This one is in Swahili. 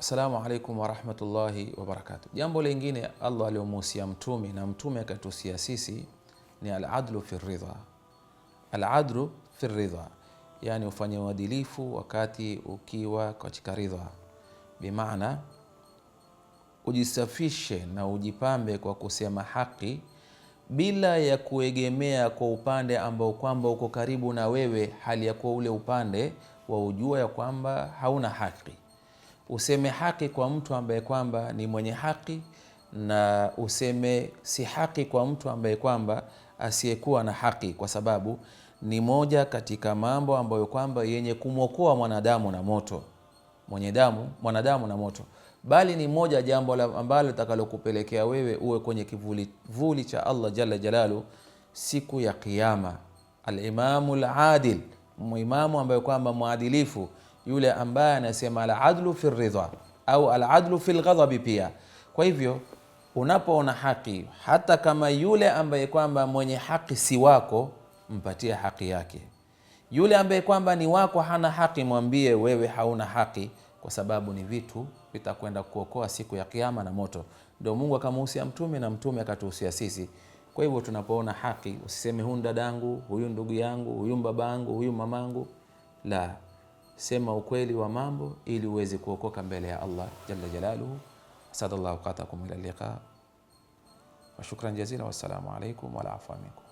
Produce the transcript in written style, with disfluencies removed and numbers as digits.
Assalamu alaikum wa rahmatullahi wa barakatuh. Jambo lingine Allah aliyomuhusia mtume na mtume akatuhusia sisi ni al-adlu fi ridha. Al-adlu fi ridha, yani ufanye uadilifu wakati ukiwa katika ridha. Bimaana ujisafishe na ujipambe kwa kusema haki bila ya kuegemea kwa upande ambao kwamba uko karibu na wewe, hali ya kuwa ule upande wa ujua ya kwamba hauna haki. Useme haki kwa mtu ambaye kwamba ni mwenye haki, na useme si haki kwa mtu ambaye kwamba asiyekuwa na haki, kwa sababu ni moja katika mambo ambayo kwamba yenye kumwokoa mwanadamu na moto, mwanadamu na moto, bali ni moja jambo ambalo litakalokupelekea wewe uwe kwenye kivuli cha Allah jalla jalalu siku ya kiyama. Al-imamu al-adil, imamu ambaye kwamba muadilifu, yule ambaye anasema al-adlu fi ridha au al-adlu fi al-ghadab pia. Kwa hivyo unapoona haki, hata kama yule ambaye kwamba mwenye haki si wako, mpatie haki yake. Yule ambaye kwamba ni wako hana haki, mwambie wewe hauna haki, kwa sababu ni vitu vitakwenda kuokoa siku ya kiyama na moto. Ndio Mungu akamuhusia mtume na mtume akatuhusia sisi. Kwa hivyo tunapoona haki, usiseme huyu dadangu, huyu ndugu yangu, huyu babangu, huyu mamangu. La, sema ukweli wa mambo ili uweze kuokoka mbele ya Allah jalla jalaluhu. Asadallahu qatakum ila liqa wa shukran jazila, wassalamu alaikum wa afwa minkum.